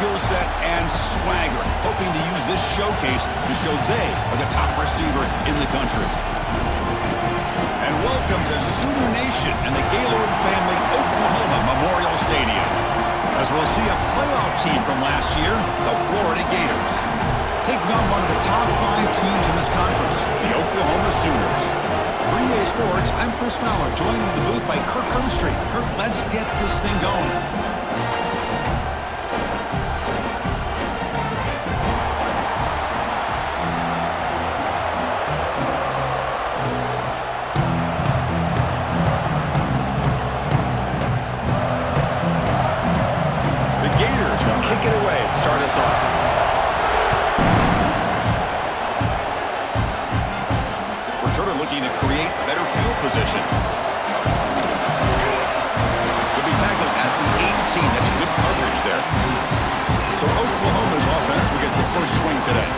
skill set and swagger, hoping to use this showcase to show they are the top receiver in the country. And welcome to Sooner Nation and the Gaylord Family Oklahoma Memorial Stadium, as we'll see a playoff team from last year, the Florida Gators, taking on one of the top 5 teams in this conference, the Oklahoma Sooners. Green Bay Sports, I'm Chris Fowler, joined in the booth by Kirk Herbstreit. Kirk, let's get this thing going. The Gators will kick it away to start us off. Turner looking to create better field position. Will be tackled at the 18. That's good coverage there. So Oklahoma's offense will get the first swing today.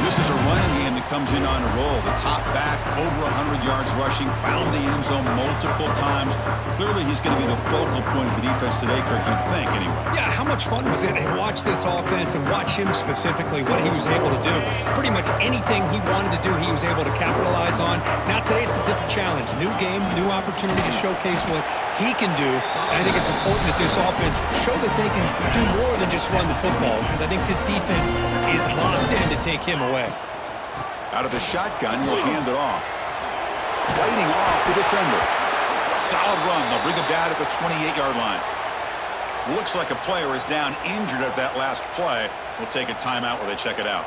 This is a running game that comes in on a roll. The top back, over 100 yards rushing, found the end zone multiple times. Clearly, he's going to be the focal point of the defense today, Kirk, you'd think, anyway. Yeah, how much fun was it to watch this offense and watch him specifically, what he was able to do. Pretty much anything he wanted to do, he was able to capitalize on. Now, today, it's a different challenge. New game, new opportunity to showcase what he can do. And I think it's important that this offense show that they can do more than just run the football, because I think this defense is locked in to take him away. Out of the shotgun, he'll hand it off. Fighting off the defender. Solid run. They'll bring him down at the 28-yard line. Looks like a player is down injured at that last play. We'll take a timeout where they check it out.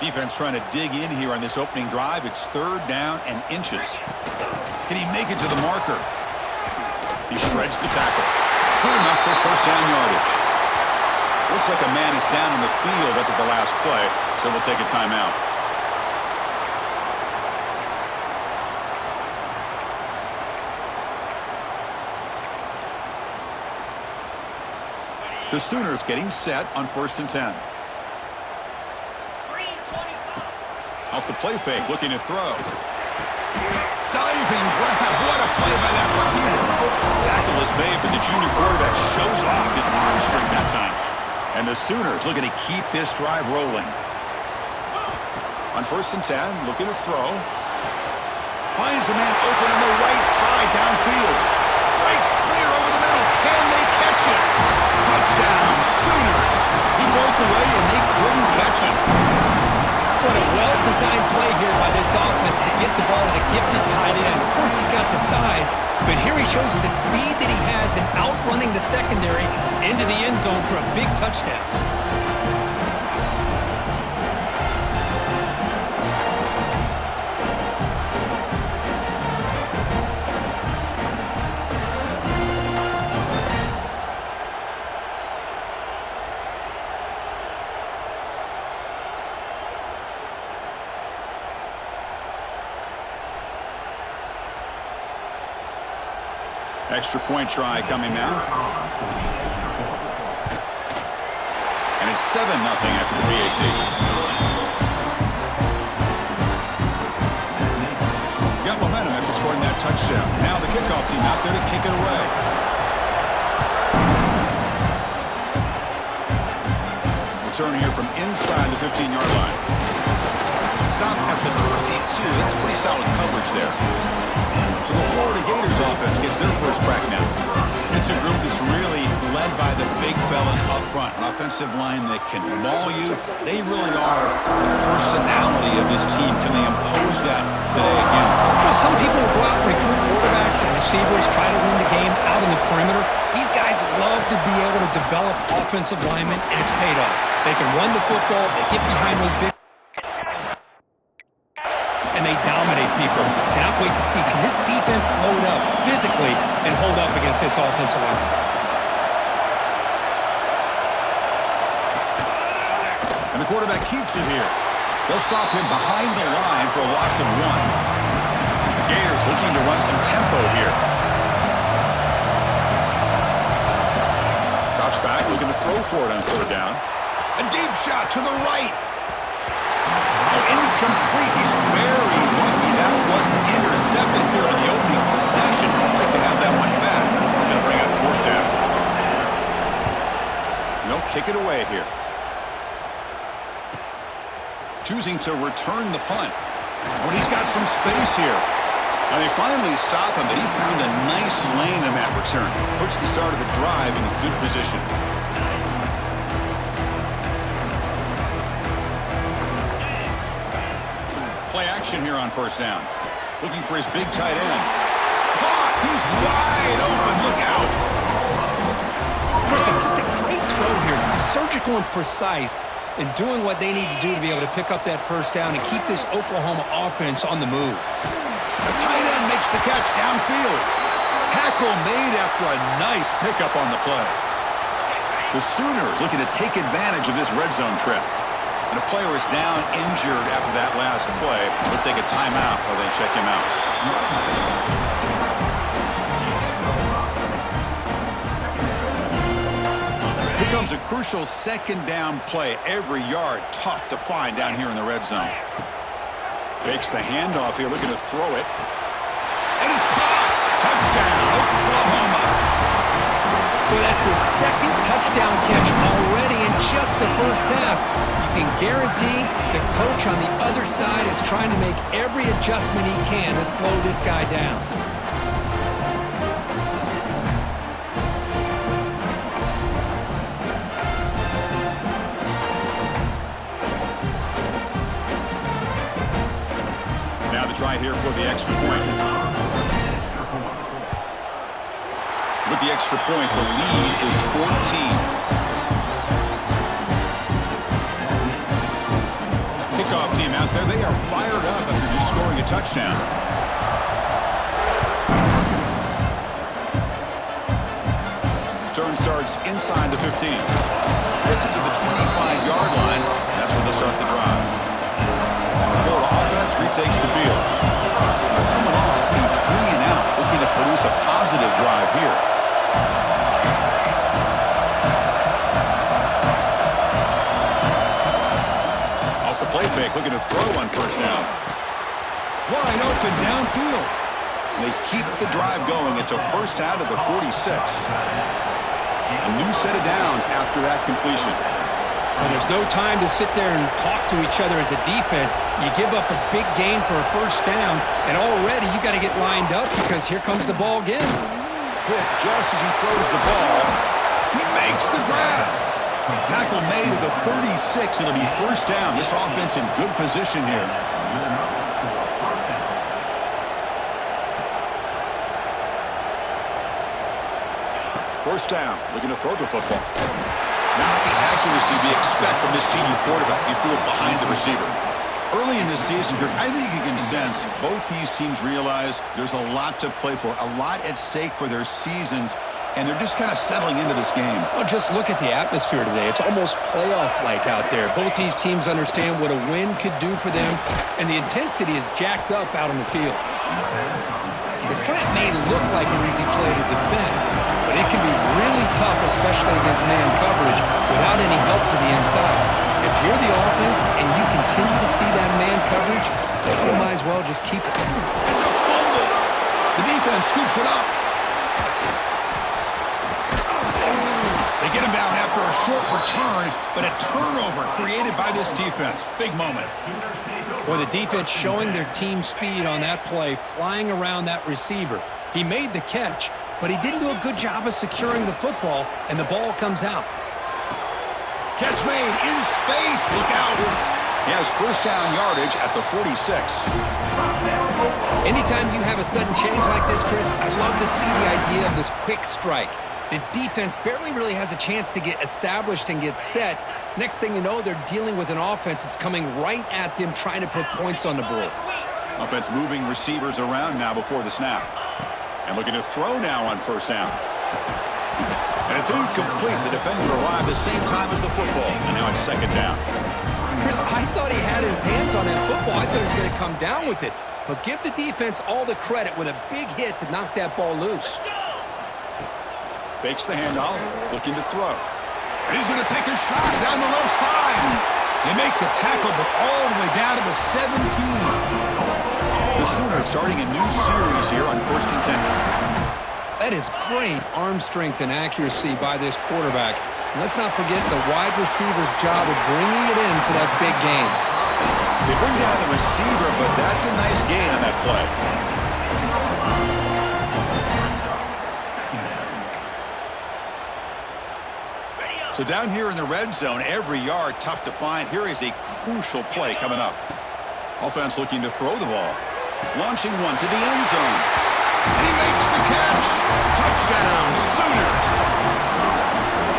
Defense trying to dig in here on this opening drive. It's 3rd down and inches. Can he make it to the marker? He shreds the tackle. Good enough for first down yardage. Looks like a man is down in the field after the last play, so we'll take a timeout. The Sooners getting set on 1st and 10. Off the play fake, looking to throw. Diving grab. What a play by that receiver. Tackle is made, but the junior quarterback shows off his arm strength that time. And the Sooners looking to keep this drive rolling. On 1st and 10, looking to throw. Finds a man open on the right side downfield. Breaks clear over the middle. Can they catch it? Touchdown, Sooners. He broke away and they couldn't catch him. What a well-designed play here by this offense to get the ball to the gifted tight end. Of course, he's got the size, but here he shows you the speed that he has in outrunning the secondary into the end zone for a big touchdown. Extra point try coming now. And it's 7-0 after the PAT. Got momentum after scoring that touchdown. Now the kickoff team out there to kick it away. Return here from inside the 15-yard line. Stop at the 22. That's pretty solid coverage there. So the Florida Gators offense gets their first crack now. It's a group that's really led by the big fellas up front. An offensive line that can maul you. They really are the personality of this team. Can they impose that today again? Well, some people will go out and recruit quarterbacks and receivers, try to win the game out on the perimeter. These guys love to be able to develop offensive linemen, and it's paid off. They can run the football. They get behind those big and they dominate people. Cannot wait to see, can this defense load up physically and hold up against this offensive line? And the quarterback keeps it here. They'll stop him behind the line for a loss of 1. The Gators looking to run some tempo here. Drops back, looking to throw for it on 3rd down. A deep shot to the right. Incomplete. He's very lucky that wasn't intercepted here on the opening possession. I'd like to have that one back. It's going to bring up 4th down. They'll kick it away here. Choosing to return the punt. Oh, he's got some space here. And they finally stop him, but he found a nice lane in that return. Puts the start of the drive in good position. Play action here on first down. Looking for his big tight end. Caught! He's wide open. Look out! Chris, just a great throw here. Surgical and precise in doing what they need to do to be able to pick up that first down and keep this Oklahoma offense on the move. The tight end makes the catch downfield. Tackle made after a nice pickup on the play. The Sooners looking to take advantage of this red zone trip. And a player is down injured after that last play. Let's take a timeout while they check him out. Here comes a crucial second down play. Every yard tough to find down here in the red zone. Fakes the handoff here, looking to throw it. And it's caught! Touchdown, Oklahoma! Well, that's his second touchdown catch already in just the first half. You can guarantee the coach on the other side is trying to make every adjustment he can to slow this guy down. Now the try here for the extra point. With the extra point, the lead is 14. Kickoff team out there, they are fired up after just scoring a touchdown. Turn starts inside the 15. Gets it to the 25-yard line. That's where they'll start the drive. Florida offense retakes the field. Coming off a 3-and-out, looking to produce a positive drive here. Off the play fake, looking to throw on first down. Wide open downfield. They keep the drive going. It's a first down to the 46. A new set of downs after that completion. Well, there's no time to sit there and talk to each other as a defense. You give up a big gain for a first down, and already you got to get lined up because here comes the ball again. Hit just as he throws the ball. He makes the grab. Tackle made at the 36. It'll be first down. This offense in good position here. First down. Looking to throw the football. Not the accuracy we expect from this senior quarterback. He threw it behind the receiver. Early in this season, I think you can sense both these teams realize there's a lot to play for, a lot at stake for their seasons, and they're just kind of settling into this game. Well, just look at the atmosphere today. It's almost playoff-like out there. Both these teams understand what a win could do for them, and the intensity is jacked up out on the field. The slant may look like an easy play to defend, but it can be really tough, especially against man coverage, without any help to the inside. If you're the offense and you continue to see that man coverage, you might as well just keep it. It's a fumble. The defense scoops it up. They get him down after a short return, but a turnover created by this defense. Big moment. Boy, the defense showing their team speed on that play, flying around that receiver. He made the catch, but he didn't do a good job of securing the football, and the ball comes out. Catch made in space. Look out. He has first down yardage at the 46. Anytime you have a sudden change like this, Chris, I love to see the idea of this quick strike. The defense barely really has a chance to get established and get set. Next thing you know, they're dealing with an offense that's coming right at them, trying to put points on the board. Offense moving receivers around now before the snap. And looking to throw now on first down. And it's incomplete. The defender arrived the same time as the football. And now it's second down. Chris, I thought he had his hands on that football. I thought he was going to come down with it. But give the defense all the credit with a big hit to knock that ball loose. Fakes the handoff, looking to throw. And he's going to take a shot down the left side. They make the tackle, but all the way down to the 17. The Sooners starting a new series here on 1st and 10. That is great arm strength and accuracy by this quarterback. Let's not forget the wide receiver's job of bringing it in for that big gain. They bring down the receiver, but that's a nice gain on that play. So down here in the red zone, every yard tough to find. Here is a crucial play coming up. Offense looking to throw the ball. Launching one to the end zone. And he makes the catch. Touchdown, Sooners.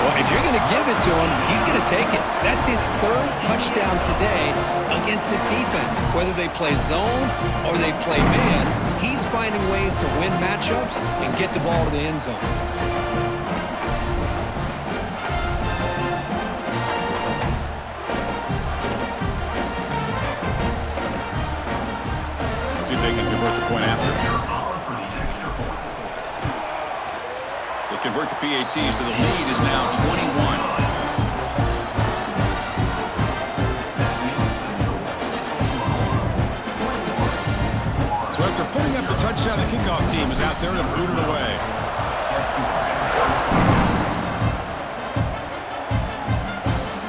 Well, if you're going to give it to him, he's going to take it. That's his third touchdown today against this defense. Whether they play zone or they play man, he's finding ways to win matchups and get the ball to the end zone. See if they can convert the point after. Convert the PAT, so the lead is now 21. So after putting up the touchdown, the kickoff team is out there to boot it away.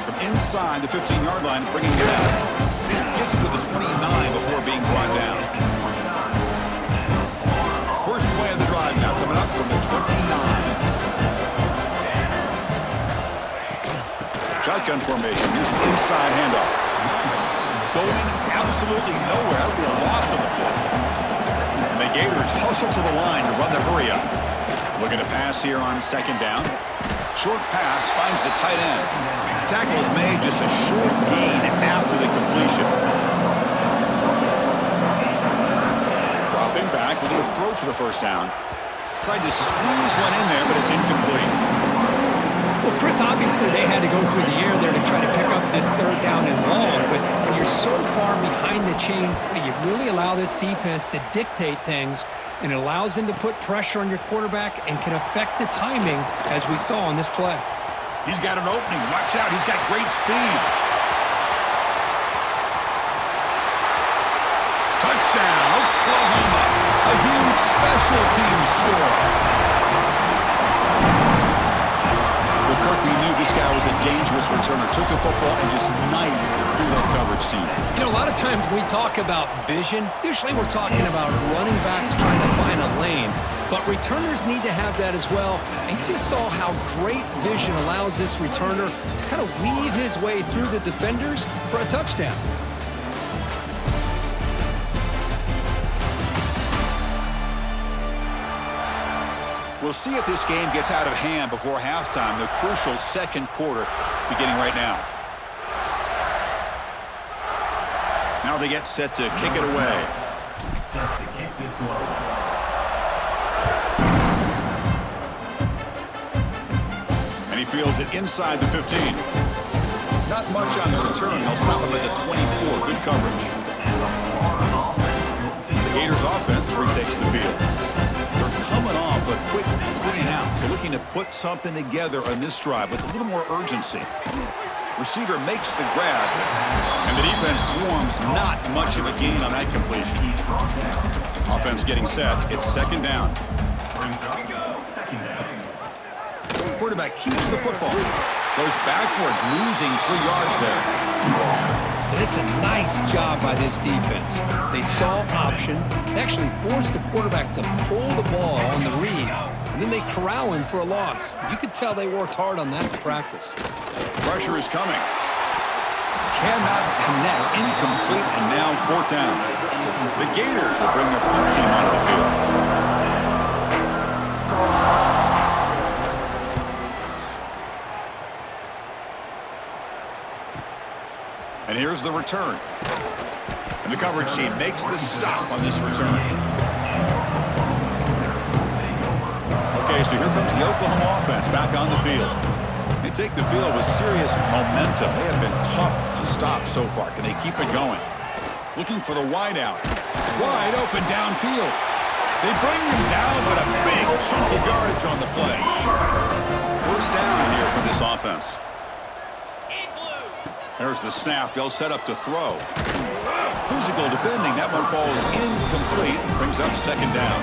From inside the 15-yard line, bringing it out. Gets it to the 29 before being brought down. First play of the drive now coming up from the 29. Shotgun formation. Here's an inside handoff. Going absolutely nowhere. That would be a loss of the play. And the Gators hustle to the line to run the hurry up. Looking to pass here on second down. Short pass finds the tight end. Tackle is made, just a short gain after the completion. Dropping back, looking to throw for the first down. Tried to squeeze one in there, but it's incomplete. Well, Chris, obviously they had to go through the air there to try to pick up this third down and long, but when you're so far behind the chains, you really allow this defense to dictate things, and it allows them to put pressure on your quarterback and can affect the timing, as we saw on this play. He's got an opening. Watch out. He's got great speed. Touchdown, Oklahoma. A huge special teams score. Kirk, we knew this guy was a dangerous returner. Took the football and just knifed through that coverage team. You know, a lot of times when we talk about vision, usually we're talking about running backs trying to find a lane. But returners need to have that as well. And you saw how great vision allows this returner to kind of weave his way through the defenders for a touchdown. We'll see if this game gets out of hand before halftime, the crucial second quarter beginning right now. Now they get set to kick it away. Set to kick this one. And he fields it inside the 15. Not much on the return. They'll stop him at the 24. Good coverage. The Gators offense retakes the field. Coming off a quick 3-and-out, so looking to put something together on this drive with a little more urgency. Receiver makes the grab, and the defense swarms. Not much of a gain on that completion. Offense getting set. It's second down. Quarterback keeps the football. Goes backwards, losing 3 yards there. But it's a nice job by this defense. They saw option. They actually forced the quarterback to pull the ball on the read, and then they corral him for a loss. You could tell they worked hard on that in practice. Pressure is coming. Cannot connect. Incomplete, and now fourth down. The Gators will bring their punt team onto the field. And here's the return. And the coverage team makes the stop on this return. Okay, so here comes the Oklahoma offense back on the field. They take the field with serious momentum. They have been tough to stop so far. Can they keep it going? Looking for the wideout. Wide open downfield. They bring him down, but a big chunk of yardage on the play. First down here for this offense. There's the snap. They'll set up to throw. Physical defending. That one falls incomplete. Brings up second down.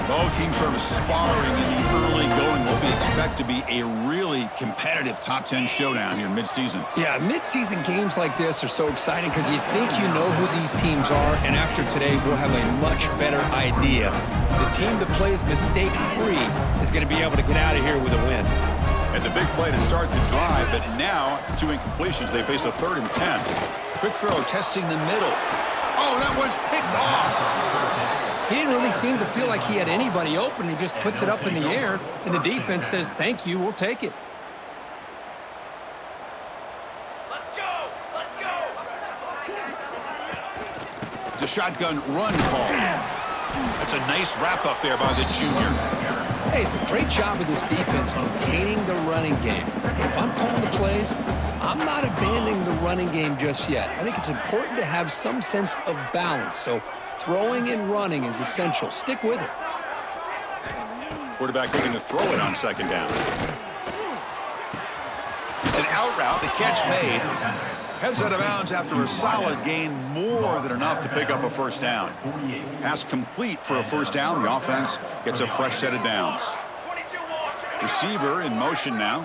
Both teams sort of sparring in the early going. What we expect to be a really competitive top 10 showdown here mid-season. Yeah, mid-season games like this are so exciting because you think you know who these teams are, and after today, we'll have a much better idea. The team that plays mistake-free is going to be able to get out of here with a win. And the big play to start the drive, but now, 2 incompletions, they face a 3rd and 10. Quick throw, testing the middle. Oh, that one's picked off. He didn't really seem to feel like he had anybody open. He just puts it up in the air, and the defense says, thank you, we'll take it. Let's go! Let's go! It's a shotgun run call. That's a nice wrap-up there by the junior. Hey, it's a great job of this defense containing the running game. If I'm calling the plays, I'm not abandoning the running game just yet. I think it's important to have some sense of balance. So throwing and running is essential. Stick with it. Quarterback looking to throw it on 2nd down. It's an out route. The catch made. Heads out of bounds after a solid gain, more than enough to pick up a 1st down. Pass complete for a 1st down. The offense gets a fresh set of downs. Receiver in motion now.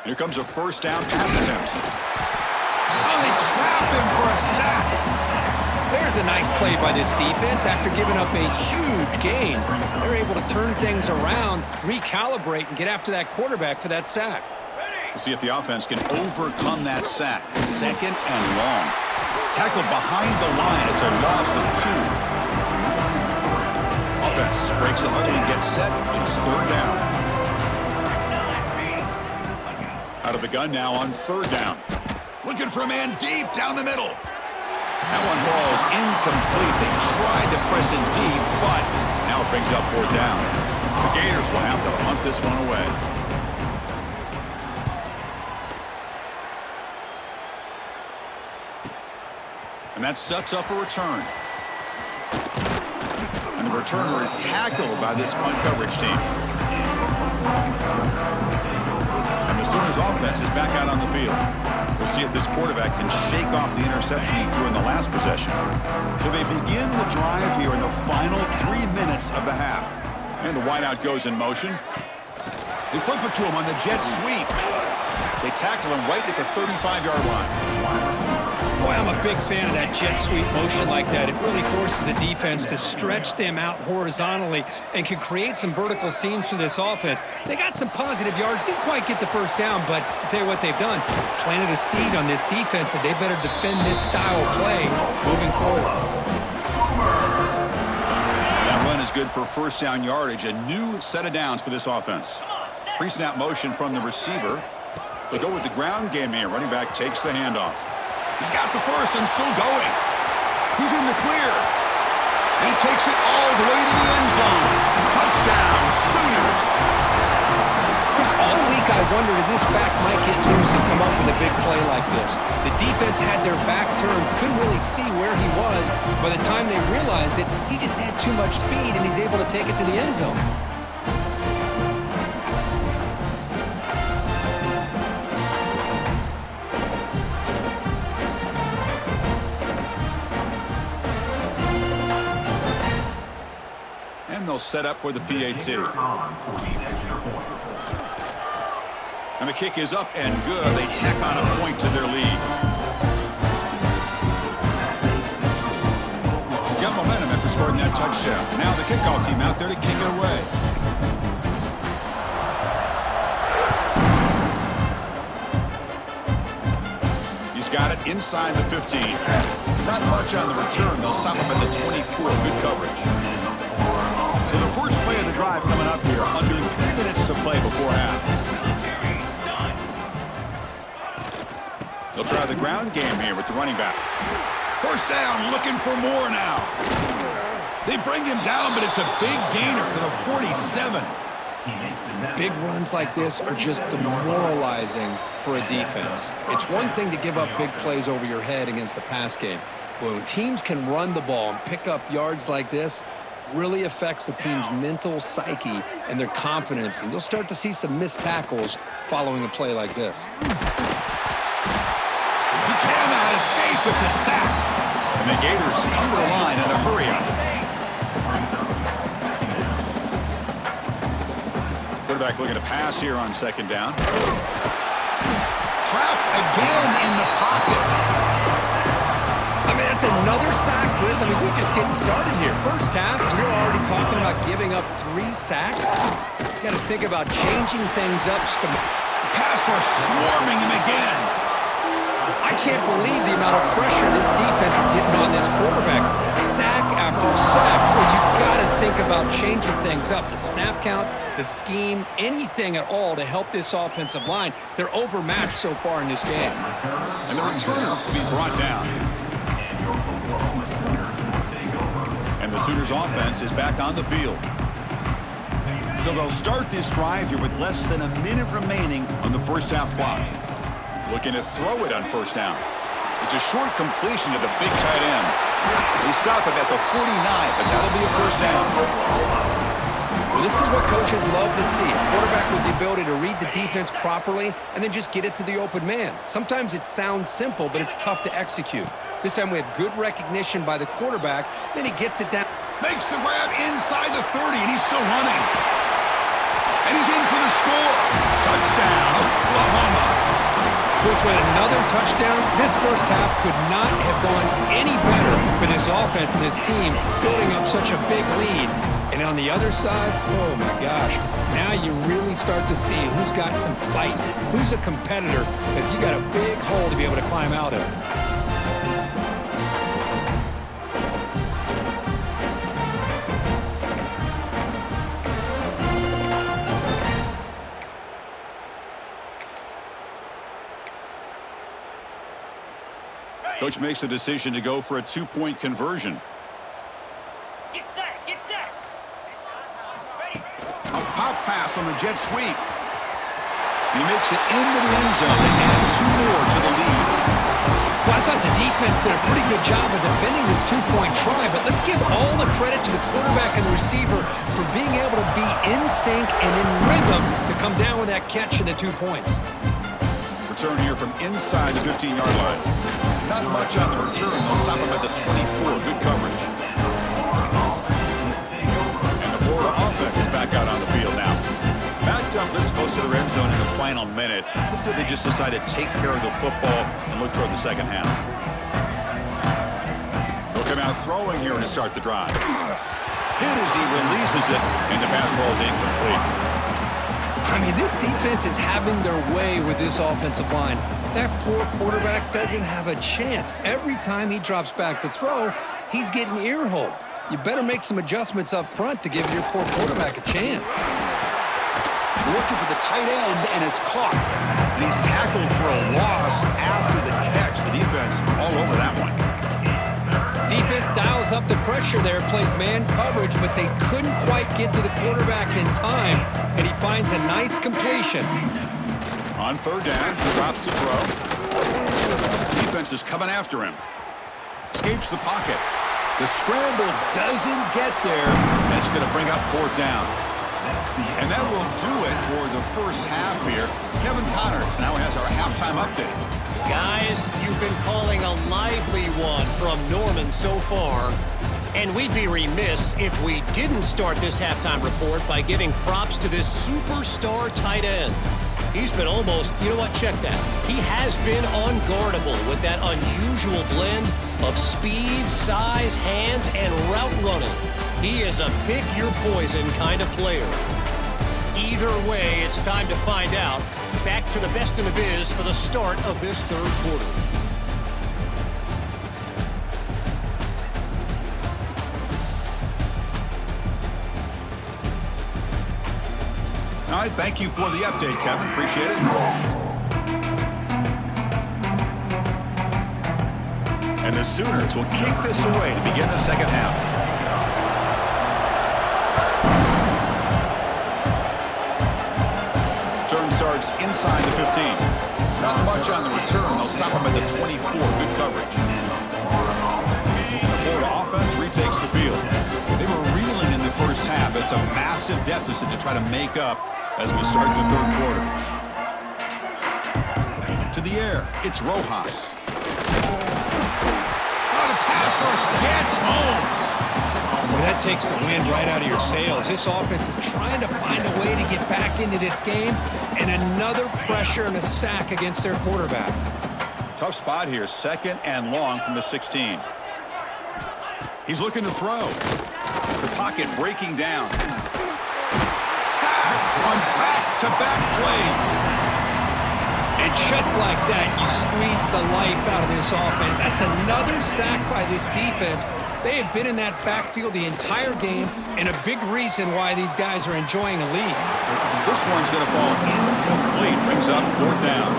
Here comes a 1st down pass attempt. Oh, they trap him for a sack. There's a nice play by this defense. After giving up a huge gain, they're able to turn things around, recalibrate, and get after that quarterback for that sack. We'll see if the offense can overcome that sack. 2nd and long. Tackled behind the line. It's a loss of 2. Offense breaks the huddle and gets set. It's 3rd down. Out of the gun now on 3rd down. Looking for a man deep down the middle. That one falls incomplete. They tried to press it deep, but now it brings up 4th down. The Gators will have to punt this one away. And that sets up a return. And the returner is tackled by this punt coverage team. And the Sooners offense is back out on the field. We'll see if this quarterback can shake off the interception he threw in the last possession. So they begin the drive here in the final 3 minutes of the half. And the wideout goes in motion. They flip it to him on the jet sweep. They tackle him right at the 35-yard line. Boy, I'm a big fan of that jet sweep motion like that. It really forces a defense to stretch them out horizontally and can create some vertical seams for this offense. They got some positive yards, didn't quite get the 1st down, but I'll tell you what they've done. Planted a seed on this defense that they better defend this style of play moving forward. That run is good for 1st down yardage, a new set of downs for this offense. Pre-snap motion from the receiver. They go with the ground game here. Running back takes the handoff. He's got the 1st and still going. He's in the clear. And he takes it all the way to the end zone. Touchdown, Sooners. Because all week I wondered if this back might get loose and come up with a big play like this. The defense had their back turned, couldn't really see where he was. By the time they realized it, he just had too much speed, and he's able to take it to the end zone. And they'll set up with the PAT. And the kick is up and good. They tack on a point to their lead. Got momentum after scoring that touchdown. Now the kickoff team out there to kick it away. He's got it inside the 15. Not much on the return. They'll stop him at the 24. Good coverage. So the first play of the drive coming up here, under 3 minutes to play before half. They'll try the ground game here with the running back. 1st down, looking for more now. They bring him down, but it's a big gainer to the 47. Big runs like this are just demoralizing for a defense. It's one thing to give up big plays over your head against the pass game, but when teams can run the ball and pick up yards like this, really affects the team's mental psyche and their confidence, and you'll start to see some missed tackles following a play like this. He cannot escape. It's a sack. And the Gators come to the line in the hurry-up. Quarterback looking to pass here on second down. Trapped again in the pocket. I mean, that's another sack, Chris. I mean, we're just getting started here. First half, and you're already talking about giving up 3 sacks. You got to think about changing things up. Pass rush swarming him again. I can't believe the amount of pressure this defense is getting on this quarterback. Sack after sack. Well, you got to think about changing things up. The snap count, the scheme, anything at all to help this offensive line. They're overmatched so far in this game. And the returner will be brought down. And the Sooners offense is back on the field. So they'll start this drive here with less than a minute remaining on the first half clock. Looking to throw it on first down. It's a short completion to the big tight end. They stop him at the 49, but that'll be a first down. Well, this is what coaches love to see. A quarterback with the ability to read the defense properly and then just get it to the open man. Sometimes it sounds simple, but it's tough to execute. This time we have good recognition by the quarterback, then he gets it down. Makes the grab inside the 30, and he's still running. And he's in for the score. Touchdown, Oklahoma. Chris, with another touchdown, this first half could not have gone any better for this offense and this team, building up such a big lead. And on the other side, oh my gosh, now you really start to see who's got some fight, who's a competitor, because you got a big hole to be able to climb out of. Coach makes the decision to go for a 2-point conversion. Get set, get set. Ready. A pop pass on the jet sweep. He makes it into the end zone and add 2 more to the lead. Well, I thought the defense did a pretty good job of defending this 2-point try, but let's give all the credit to the quarterback and the receiver for being able to be in sync and in rhythm to come down with that catch and the 2 points. Return here from inside the 15-yard line. Not much on the return. They'll stop him at the 24. Good coverage. And the Florida offense is back out on the field now. Backed up this close to the red zone in the final minute. Let's see if they just decide to take care of the football and look toward the second half. They'll come out throwing here to start the drive. Hit as he releases it, and the pass ball is incomplete. I mean, this defense is having their way with this offensive line. That poor quarterback doesn't have a chance. Every time he drops back to throw, he's getting ear-holed. You better make some adjustments up front to give your poor quarterback a chance. Looking for the tight end, and it's caught. And he's tackled for a loss after the catch. The defense all over that one. Defense dials up the pressure there, plays man coverage, but they couldn't quite get to the quarterback in time, and he finds a nice completion. On third down, he drops to throw. Defense is coming after him. Escapes the pocket. The scramble doesn't get there, and it's going to bring up fourth down. And that will do it for the first half here. Kevin Connors now has our halftime update. Guys, you've been calling a lively one from Norman so far. And we'd be remiss if we didn't start this halftime report by giving props to this superstar tight end. He's been almost, you know what, check that. He has been unguardable with that unusual blend of speed, size, hands, and route running. He is a pick-your-poison kind of player. Either way, it's time to find out. Back to the best in the biz for the start of this third quarter. All right, thank you for the update, Kevin. Appreciate it. And the Sooners will kick this away to begin the second half. Turn starts inside the 15. Not much on the return. They'll stop him at the 24. Good coverage. The Florida offense retakes the field. They were reeling in the first half. It's a massive deficit to try to make up as we start the third quarter. To the air, it's Rojas. Oh, the pass pass rush gets home. Well, that takes the wind right out of your sails. This offense is trying to find a way to get back into this game, and another pressure and a sack against their quarterback. Tough spot here, 2nd and long from the 16. He's looking to throw. The pocket breaking down. Sacked on back-to-back plays. And just like that, you squeeze the life out of this offense. That's another sack by this defense. They have been in that backfield the entire game, and a big reason why these guys are enjoying a lead. This one's going to fall incomplete. Brings up 4th down.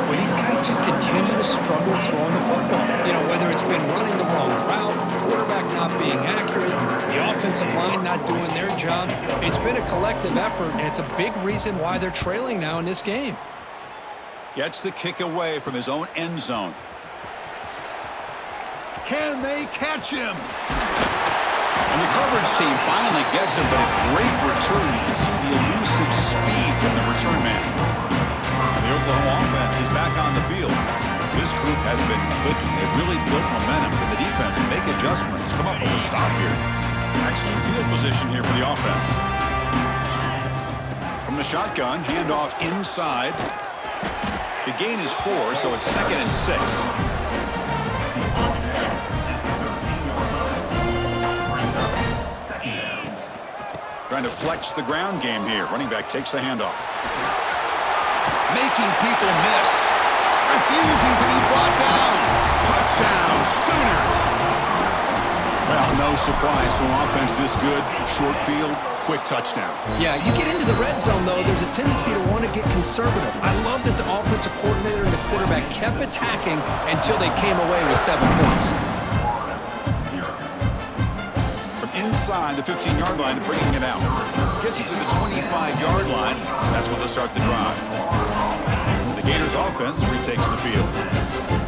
Well, these guys just continue to struggle throwing the football. You know, whether it's been running the wrong route, the quarterback not being accurate, the offensive line not doing their job. It's been a collective effort, and it's a big reason why they're trailing now in this game. Gets the kick away from his own end zone. Can they catch him? And the coverage team finally gets him, but a great return. You can see the elusive speed from the return man. The Oklahoma offense is back on the field. This group has been clicking. They've really built momentum. Can the defense make adjustments? Come up with a stop here. Excellent field position here for the offense. From the shotgun, handoff inside. The gain is 4, so it's 2nd and 6. Trying to flex the ground game here. Running back takes the handoff. Making people miss. Refusing to be brought down. Touchdown, Sooners. Well, no surprise from offense this good. Short field, quick touchdown. Yeah, you get into the red zone, though, there's a tendency to want to get conservative. I love that the offensive coordinator and the quarterback kept attacking until they came away with 7 points. Inside the 15-yard line, bringing it out. Gets it to the 25-yard line. That's when they start the drive. The Gators offense retakes the field.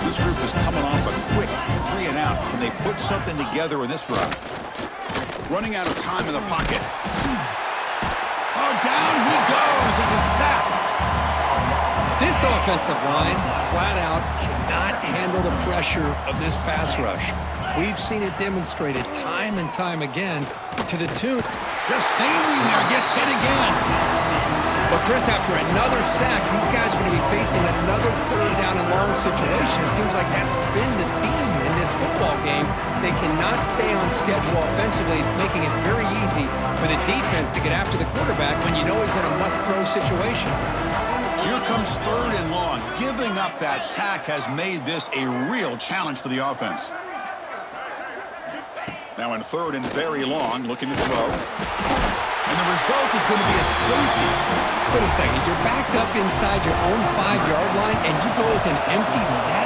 This group is coming off a quick 3 and out. Can they put something together in this drive? Running out of time in the pocket. Oh, down he goes. It's a sack. This offensive line, flat out, cannot handle the pressure of this pass rush. We've seen it demonstrated time and time again to the tune. Just standing there, gets hit again. But Chris, after another sack, these guys are going to be facing another 3rd down and long situation. It seems like that's been the theme in this football game. They cannot stay on schedule offensively, making it very easy for the defense to get after the quarterback when you know he's in a must-throw situation. So here comes 3rd and long. Giving up that sack has made this a real challenge for the offense. Now in 3rd and very long, looking to throw. And the result is going to be a safety. Wait a second, you're backed up inside your own 5-yard line and you go with an empty set?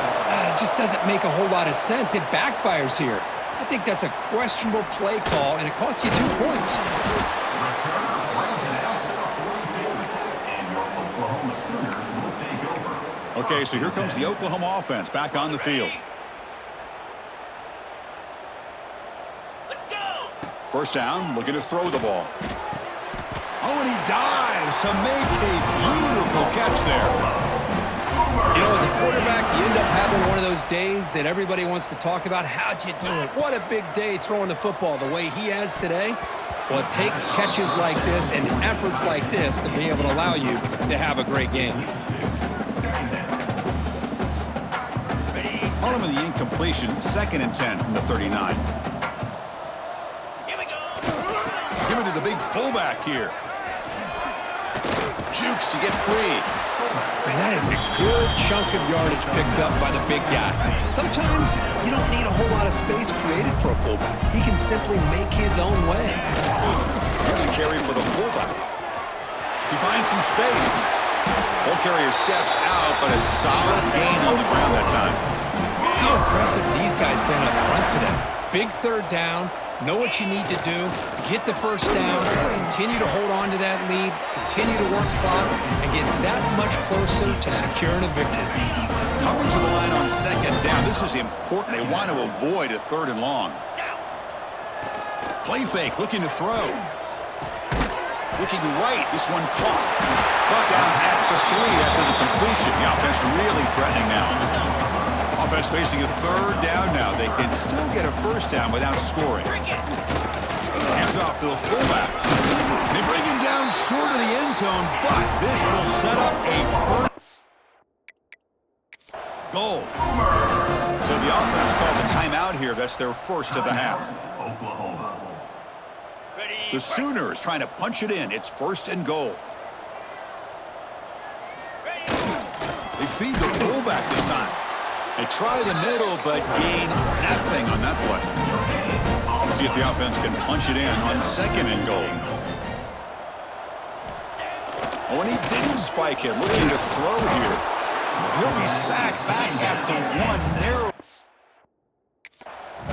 It just doesn't make a whole lot of sense. It backfires here. I think that's a questionable play call, and it costs you 2 points. Okay, so here comes the Oklahoma offense back on the field. First down, looking to throw the ball. Oh, and he dives to make a beautiful catch there. You know, as a quarterback, you end up having one of those days that everybody wants to talk about. How'd you do it? What a big day throwing the football the way he has today. Well, it takes catches like this and efforts like this to be able to allow you to have a great game. Bottom of the incompletion, 2nd and 10 from the 39. Give it to the big fullback here. Jukes to get free. Man, that is a good chunk of yardage picked up by the big guy. Sometimes you don't need a whole lot of space created for a fullback. He can simply make his own way. Here's a carry for the fullback. He finds some space. Ball carrier steps out, but a solid gain on the ground that time. How impressive these guys been up front today. Big 3rd down. Know what you need to do, get the first down, continue to hold on to that lead, continue to work clock, and get that much closer to securing a victory. Coming to the line on 2nd down, this is important. They want to avoid a 3rd and long. Play fake, looking to throw. Looking right, this one caught. Brought down at the 3 after the completion. The offense really threatening now. Offense facing a third down now. They can still get a first down without scoring. Hands off to the fullback. They bring him down short of the end zone, but this will set up a first goal. So the offense calls a timeout here. That's their first of the half. The Sooners trying to punch it in. It's first and goal. They feed the fullback this time. They try the middle, but gain nothing on that play. Let's see if the offense can punch it in on second and goal. Oh, and he didn't spike it. Looking to throw here. He'll be sacked back at the one, narrow,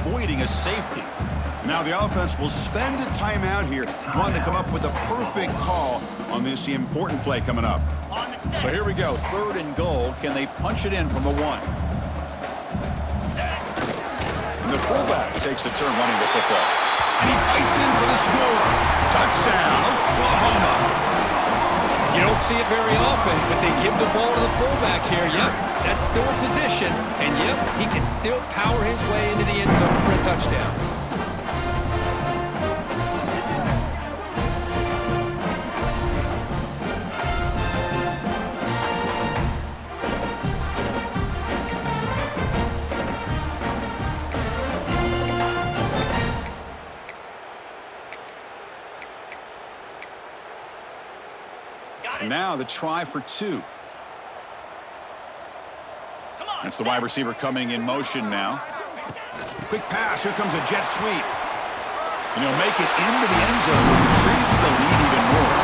voiding a safety. Now the offense will spend a timeout here, trying to come up with a perfect call on this important play coming up. So here we go, third and goal. Can they punch it in from the one? And the fullback takes a turn running the football. And he fights in for the score. Touchdown, Oklahoma. You don't see it very often, but they give the ball to the fullback here. Yep, that's still a position. And yep, he can still power his way into the end zone for a touchdown. Now the try for two. That's the wide receiver coming in motion now. Quick pass. Here comes a jet sweep. And he'll make it into the end zone. Increase the lead even more.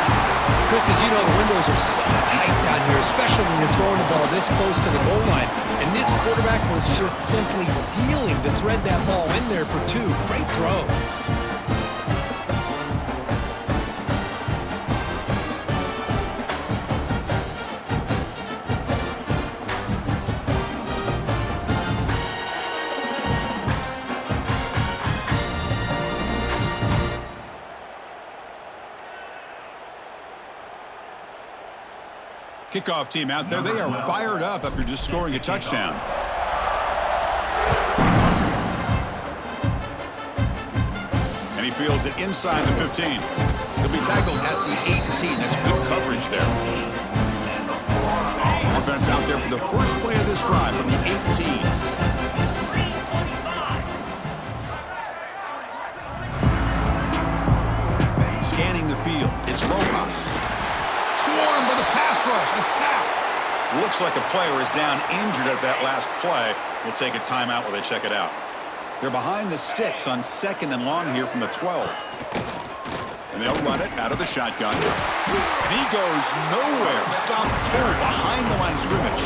Chris, as you know, the windows are so tight down here, especially when you're throwing the ball this close to the goal line. And this quarterback was just simply dealing to thread that ball in there for two. Great throw. Kickoff team out there. They are fired up after just scoring a touchdown. And he fields it inside the 15. He'll be tackled at the 18. That's good coverage there. Offense out there for the first play of this drive from the 18. Scanning the field. It's Rojas. Swarmed by the pass rush. A sack. Looks like a player is down injured at that last play. We'll take a timeout while they check it out. They're behind the sticks on second and long here from the 12. And they'll run it out of the shotgun. And he goes nowhere. Stopped cold behind the line of scrimmage.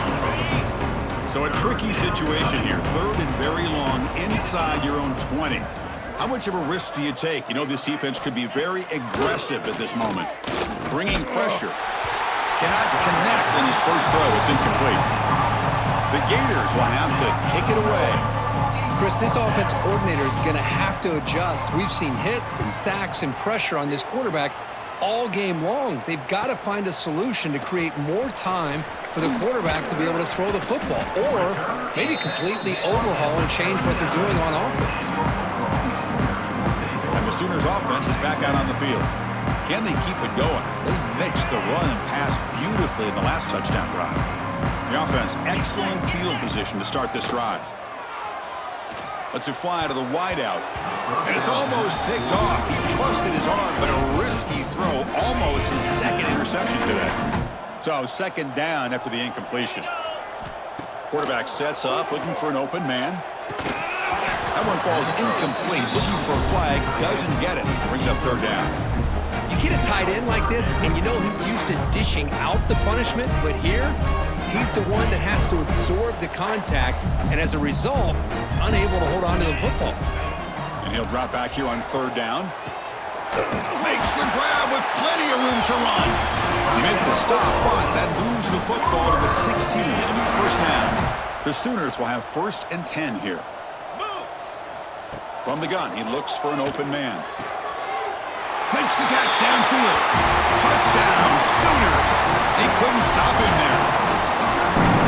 So a tricky situation here. Third and very long inside your own 20. How much of a risk do you take? You know this defense could be very aggressive at this moment. Bringing pressure. Cannot connect on his first throw. It's incomplete. The Gators will have to kick it away. Chris, this offensive coordinator is going to have to adjust. We've seen hits and sacks and pressure on this quarterback all game long. They've got to find a solution to create more time for the quarterback to be able to throw the football, or maybe completely overhaul and change what they're doing on offense. And the Sooners offense is back out on the field. Can they keep it going? They mixed the run and pass beautifully in the last touchdown drive. The offense, excellent field position to start this drive. Lets it fly to the wideout. And it's almost picked off. He trusted his arm, but a risky throw. Almost his second interception today. So second down after the incompletion. Quarterback sets up, looking for an open man. That one falls incomplete. Looking for a flag, doesn't get it. Brings up third down. You get a tight end like this, and you know he's used to dishing out the punishment, but here, he's the one that has to absorb the contact, and as a result, he's unable to hold on to the football. And he'll drop back here on third down. Makes the grab with plenty of room to run. You make the stop, but that moves the football to the 16. It'll be first down. The Sooners will have 1st and 10 here. From the gun, he looks for an open man. Makes the catch downfield. Touchdown, Sooners. They couldn't stop him there.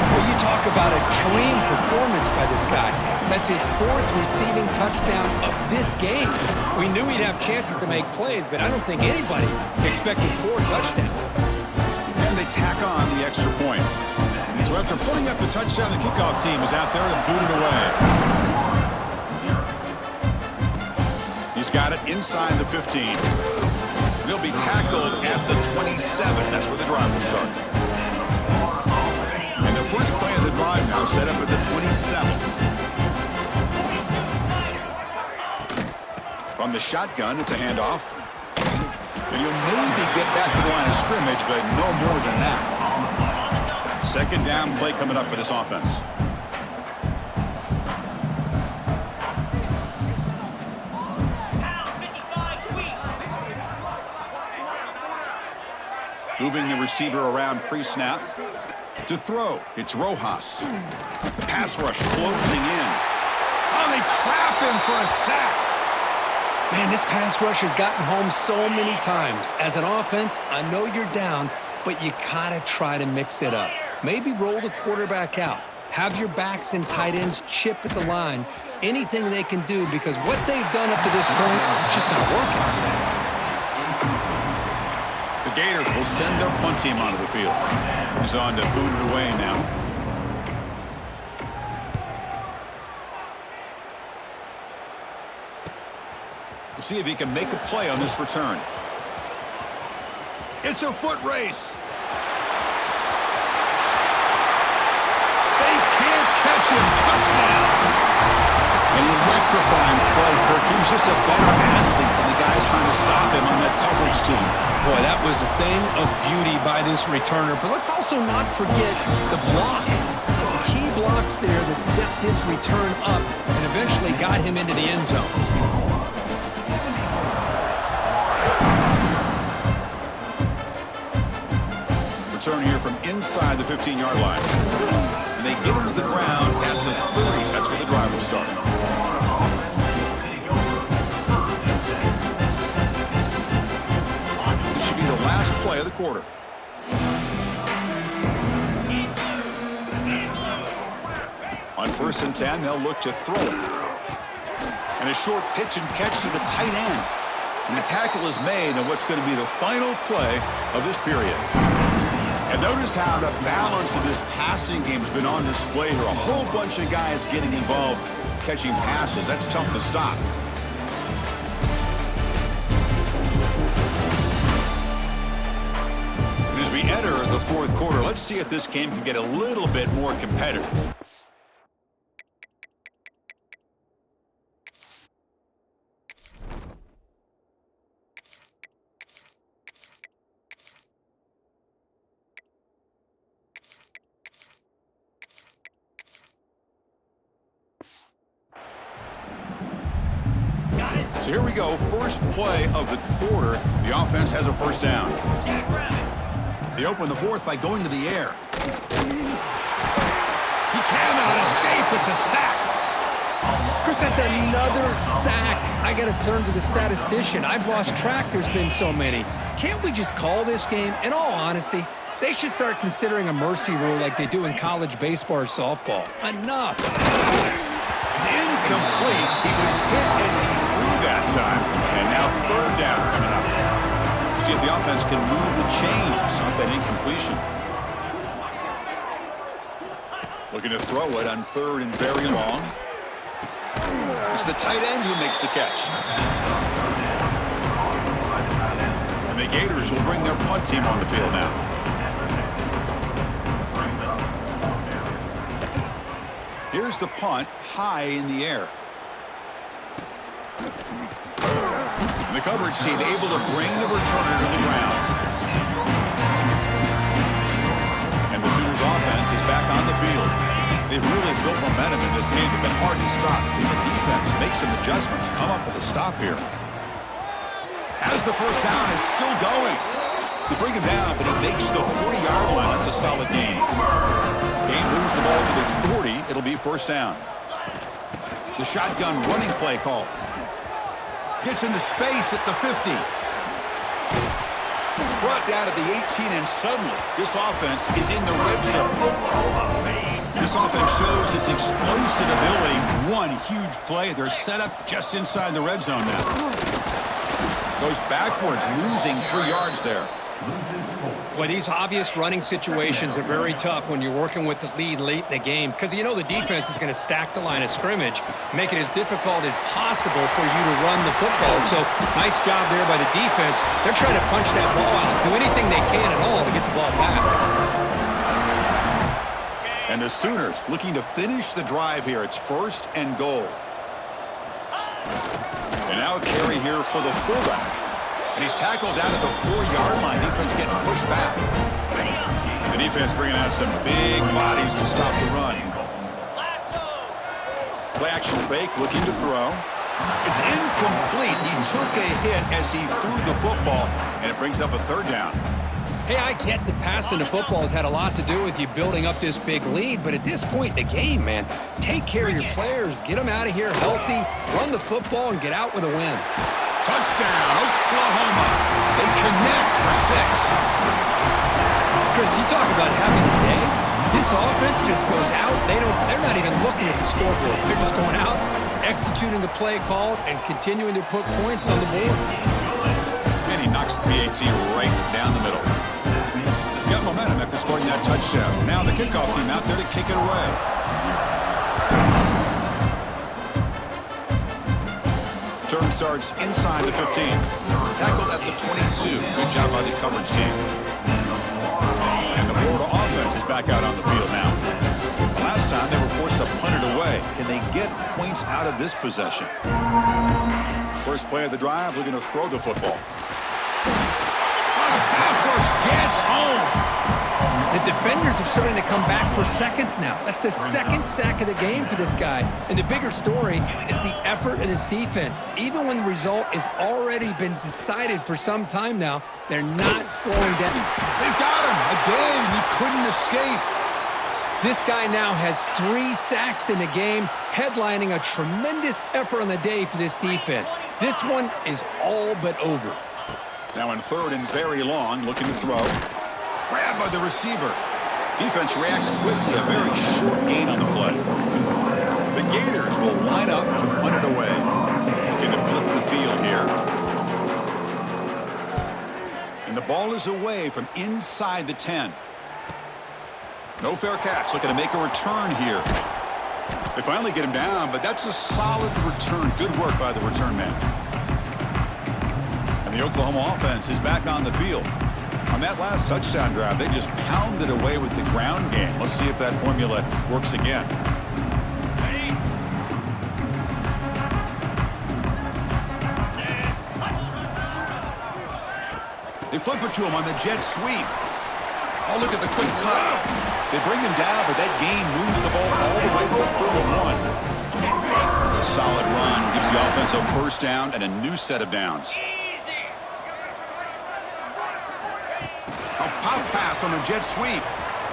Well, you talk Talk about a dream performance by this guy. That's his 4th receiving touchdown of this game. We knew he'd have chances to make plays, but I don't think anybody expected 4 touchdowns. And they tack on the extra point. So after putting up the touchdown, the kickoff team is out there to boot it away. He's got it inside the 15. He'll be tackled at the 27. That's where the drive will start. And the first play of the drive now set up at the 27. From the shotgun, it's a handoff. And you'll maybe get back to the line of scrimmage, but no more than that. Second down play coming up for this offense. Moving the receiver around pre-snap. To throw, it's Rojas. Pass rush closing in. Oh, they trap him for a sack. Man, this pass rush has gotten home so many times. As an offense, I know you're down, but you gotta try to mix it up. Maybe roll the quarterback out. Have your backs and tight ends chip at the line. Anything they can do, because what they've done up to this point, it's just not working. The Gators will send their punt team onto the field. He's on to boot it away now. We'll see if he can make a play on this return. It's a foot race. They can't catch him. Touchdown. An electrifying play, Kirk. He was just a better athlete than the guys trying to stop him on that coverage team. Boy, that was a thing of beauty by this returner. But let's also not forget the blocks. Some key blocks there that set this return up and eventually got him into the end zone. Return here from inside the 15-yard line. And they get him to the ground at the 30. That's where the drive will start. This should be the last play of the quarter. On 1st and 10, they'll look to throw it. And a short pitch and catch to the tight end. And the tackle is made on what's going to be the final play of this period. And notice how the balance of this passing game has been on display here. A whole bunch of guys getting involved catching passes. That's tough to stop. And as we enter the 4th quarter, let's see if this game can get a little bit more competitive. So here we go, first play of the quarter. The offense has a first down. They open the 4th by going to the air. He cannot escape. It's a sack. Chris, that's another sack. I got to turn to the statistician. I've lost track. There's been so many. Can't we just call this game? In all honesty, they should start considering a mercy rule like they do in college baseball or softball. Enough. It's incomplete. He was hit as he threw that time. And now 3rd down coming up. See if the offense can move the chains off that incompletion. Looking to throw it on 3rd and very long. It's the tight end who makes the catch. And the Gators will bring their punt team on the field now. Here's the punt, high in the air. And the coverage team able to bring the returner to the ground. And the Sooners offense is back on the field. They've really built momentum in this game. It's been hard to stop. Can the defense make some adjustments, come up with a stop here? As the first down is still going. They bring him down, but he makes the 40-yard line. That's a solid gain. Game moves the ball to the 40. It'll be first down. The shotgun running play call. Gets into space at the 50. Brought down at the 18, and suddenly this offense is in the red zone. This offense shows its explosive ability. One huge play. They're set up just inside the red zone now. Goes backwards, losing 3 yards there. Boy, these obvious running situations are very tough when you're working with the lead late in the game because you know the defense is going to stack the line of scrimmage, make it as difficult as possible for you to run the football. So, nice job there by the defense. They're trying to punch that ball out, do anything they can at all to get the ball back. And the Sooners looking to finish the drive here. It's 1st and goal. And now a carry here for the fullback. And he's tackled down at the 4-yard line. Defense getting pushed back. The defense bringing out some big bodies to stop the run. Play action fake, looking to throw. It's incomplete. He took a hit as he threw the football, and it brings up a 3rd down. Hey, I get that passing the football has had a lot to do with you building up this big lead, but at this point in the game, man, take care of your players, get them out of here healthy, run the football, and get out with a win. Touchdown, Oklahoma. They connect for 6. Chris, you talk about having a day. This offense just goes out. They're not even looking at the scoreboard. They're just going out, executing the play called, and continuing to put points on the board. And he knocks the PAT right down the middle. Got momentum after scoring that touchdown. Now the kickoff team out there to kick it away. Turn starts inside the 15. Tackled at the 22. Good job by the coverage team. And the Florida offense is back out on the field now. The last time they were forced to punt it away. Can they get points out of this possession? First play of the drive, looking to throw the football. The pass rush gets home. The defenders are starting to come back for seconds now. That's the 2nd sack of the game for this guy. And the bigger story is the effort of this defense. Even when the result has already been decided for some time now, they're not slowing down. They've got him. Again, he couldn't escape. This guy now has 3 sacks in the game, headlining a tremendous effort on the day for this defense. This one is all but over. Now in 3rd and very long, looking to throw. Grabbed by the receiver. Defense reacts quickly, a very short gain on the play. The Gators will line up to punt it away. Looking to flip the field here. And the ball is away from inside the 10. No fair catch, looking to make a return here. They finally get him down, but that's a solid return. Good work by the return man. And the Oklahoma offense is back on the field. On that last touchdown drive, they just pounded away with the ground game. Let's see if that formula works again. They flip it to him on the jet sweep. Oh, look at the quick cut. They bring him down, but that gain moves the ball all the way to the 3rd and 1. It's a solid run. Gives the offense a 1st down and a new set of downs. A pop pass on the jet sweep.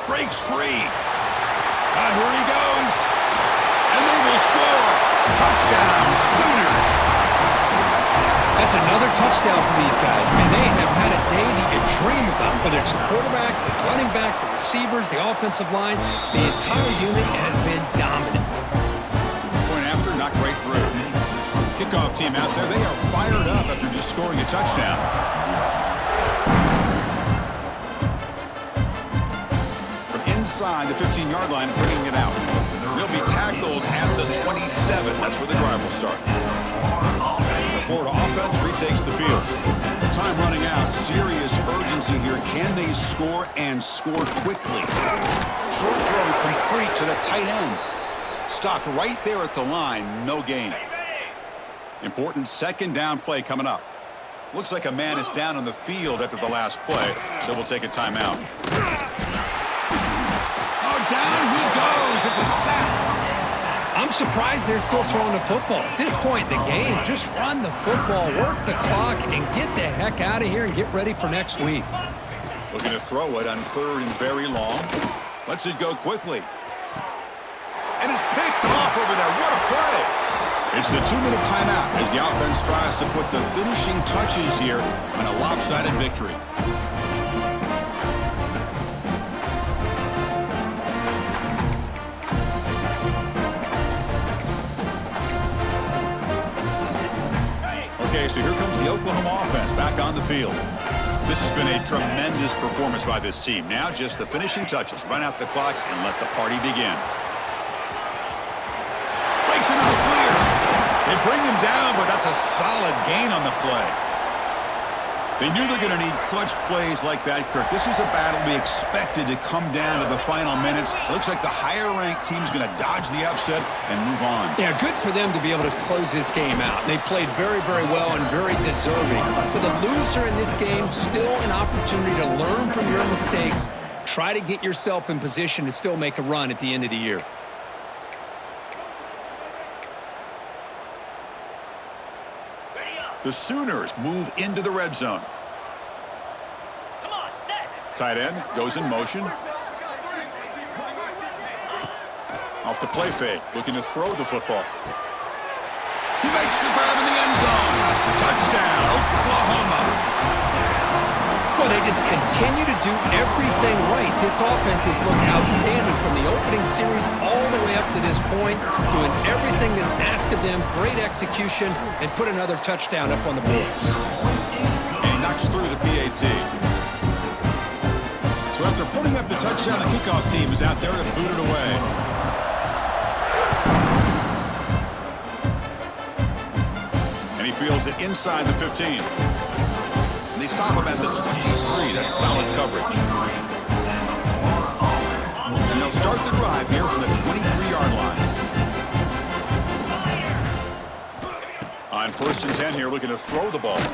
Breaks free. Here he goes. And they will score. Touchdown, Sooners. That's another touchdown for these guys. Man, they have had a day that you dream about, whether it's the quarterback, the running back, the receivers, the offensive line. The entire unit has been dominant. Point after, knocked right through. Kickoff team out there, they are fired up after just scoring a touchdown. From inside the 15-yard line, bringing it out. They'll be tackled at the 27. That's where the drive will start. Florida offense retakes the field. Time running out. Serious urgency here. Can they score and score quickly? Short throw complete to the tight end. Stopped right there at the line. No gain. Important 2nd down play coming up. Looks like a man is down on the field after the last play, so we'll take a timeout. Oh, down he goes. It's a sack. I'm surprised they're still throwing the football. At this point in the game, just run the football, work the clock, and get the heck out of here and get ready for next week. Looking to throw it on 3rd and very long. Lets it go quickly. And it's picked off over there. What a play. It's the 2-minute timeout as the offense tries to put the finishing touches here on a lopsided victory. Okay, so here comes the Oklahoma offense back on the field. This has been a tremendous performance by this team. Now just the finishing touches. Run out the clock and let the party begin. Breaks into the clear. They bring him down, but that's a solid gain on the play. They knew they're going to need clutch plays like that, Kirk. This was a battle we expected to come down to the final minutes. It looks like the higher-ranked team's going to dodge the upset and move on. Yeah, good for them to be able to close this game out. They played very, very well and very deserving. For the loser in this game, still an opportunity to learn from your mistakes. Try to get yourself in position to still make a run at the end of the year. The Sooners move into the red zone. Come on, set. Tight end goes in motion. Off the play fake, looking to throw the football. He makes the grab in the end zone. Touchdown, Oklahoma. Well, they just continue to do everything right. This offense has looked outstanding from the opening series all the way up to this point, doing everything that's asked of them, great execution, and put another touchdown up on the board. And he knocks through the PAT. So after putting up the touchdown, the kickoff team is out there to boot it away. And he fields it inside the 15. And they stop him at the 23. That's solid coverage. And they'll start the drive here from the 23-yard line. On 1st and 10 here, looking to throw the ball. Swarm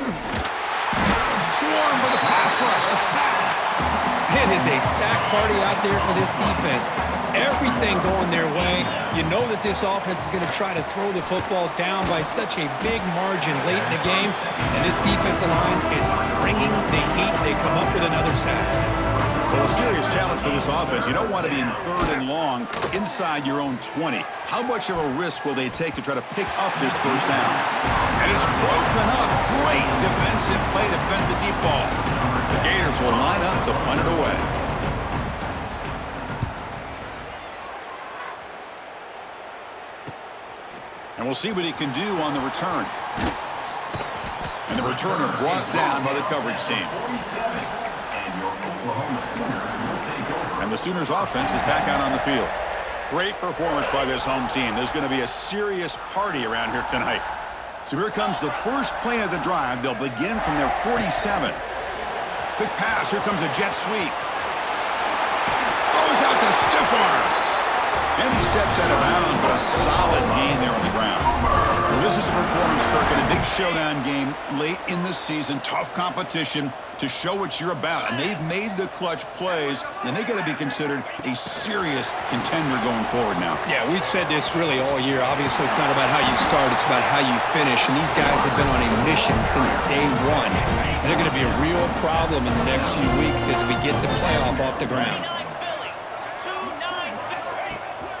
with a pass rush, a sack. It is a sack party out there for this defense. Everything going their way. You know that this offense is going to try to throw the football down by such a big margin late in the game, and this defensive line is bringing the heat. They come up with another sack. Well, a serious challenge for this offense. You don't want to be in 3rd and long inside your own 20. How much of a risk will they take to try to pick up this 1st down? And it's broken up. Great defensive play to defend the deep ball. The Gators will line up to punt it away. And we'll see what he can do on the return. And the returner brought down by the coverage team. And the Sooners offense is back out on the field. Great performance by this home team. There's going to be a serious party around here tonight. So here comes the first play of the drive. They'll begin from their 47. Quick pass. Here comes a jet sweep. Throws out the stiff arm. And he steps out of bounds, but a solid gain there on the ground. Well, this is a performance, Kirk, in a big showdown game late in the season. Tough competition to show what you're about. And they've made the clutch plays, and they got to be considered a serious contender going forward now. Yeah, we've said this really all year. Obviously, it's not about how you start. It's about how you finish. And these guys have been on a mission since day one. And they're going to be a real problem in the next few weeks as we get the playoff off the ground.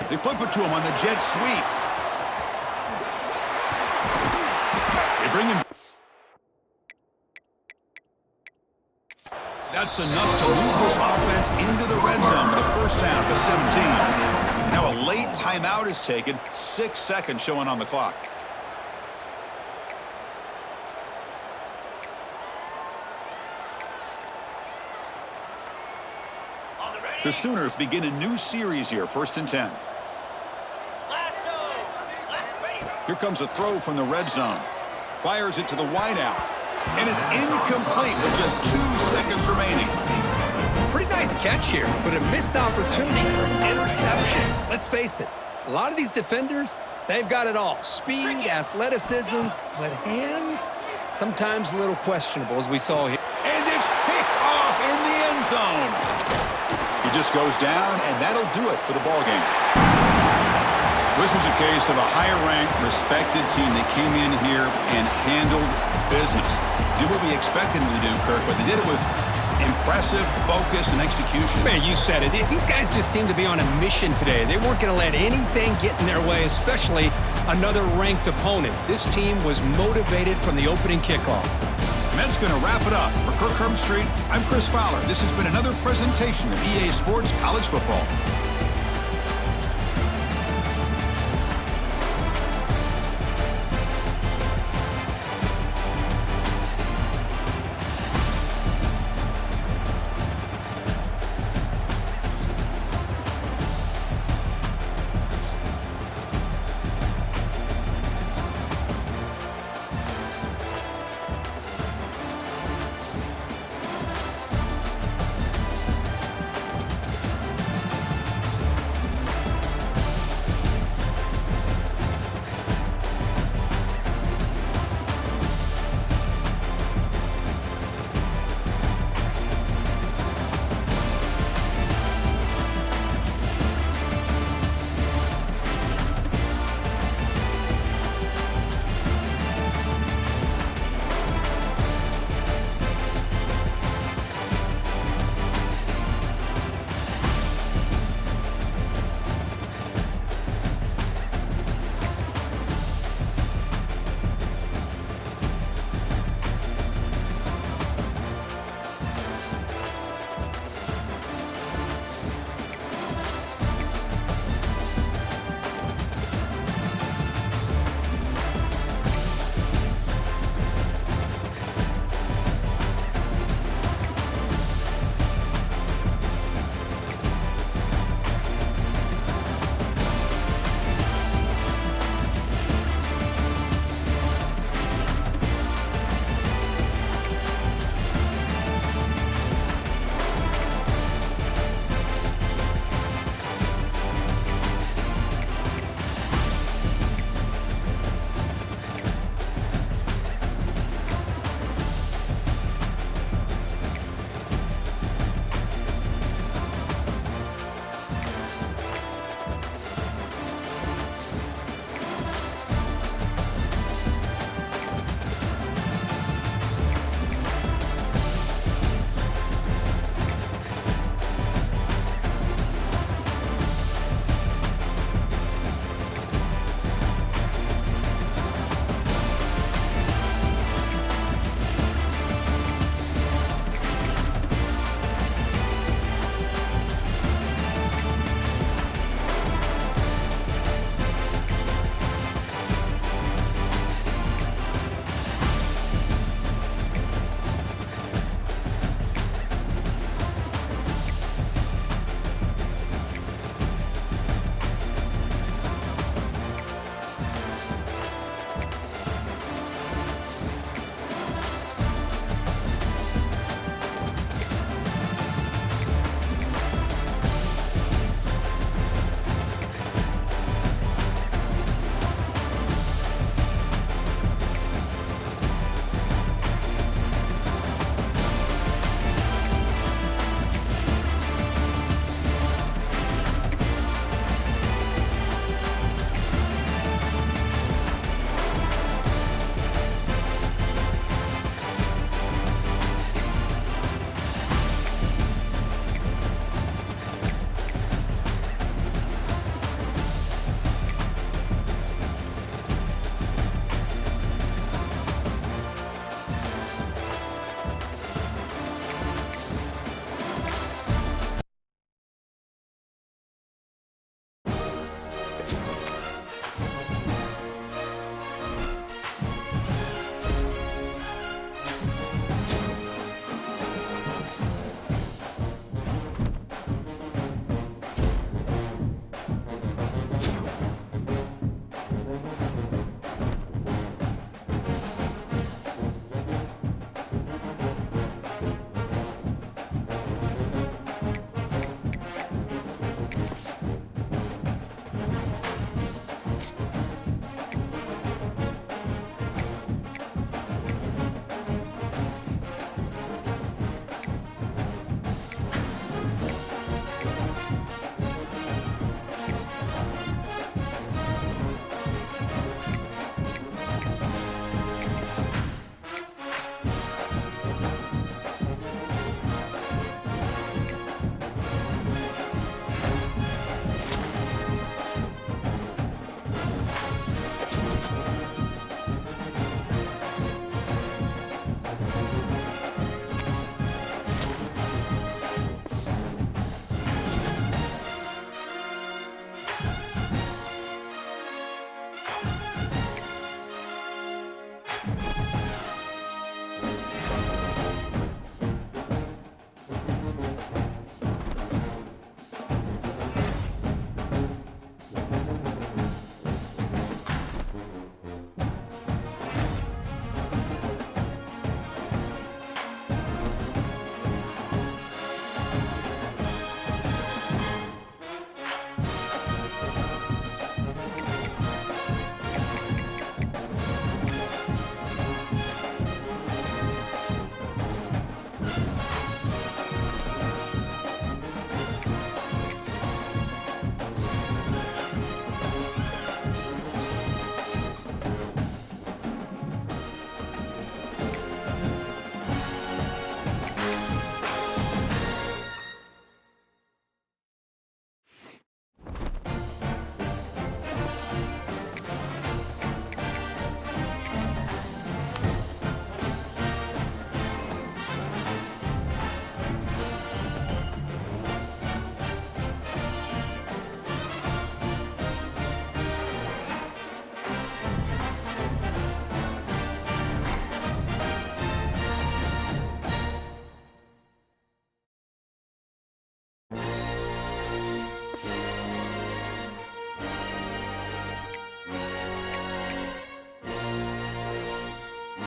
They flip it to him on the jet sweep. They bring him. That's enough to move this offense into the red zone with the 1st down to 17. Now a late timeout is taken. 6 seconds showing on the clock. The Sooners begin a new series here, 1st and 10. Here comes a throw from the red zone. Fires it to the wideout. And it's incomplete with just 2 seconds remaining. Pretty nice catch here, but a missed opportunity for an interception. Let's face it, a lot of these defenders, they've got it all. Speed, athleticism, but hands, sometimes a little questionable, as we saw here. And it's picked off in the end zone. He just goes down, and that'll do it for the ballgame. This was a case of a higher-ranked, respected team that came in here and handled business. Did what we expected them to do, Kirk, but they did it with impressive focus and execution. Man, you said it. These guys just seem to be on a mission today. They weren't going to let anything get in their way, especially another ranked opponent. This team was motivated from the opening kickoff. And that's going to wrap it up. For Kirk Herbstreit, I'm Chris Fowler. This has been another presentation of EA Sports College Football.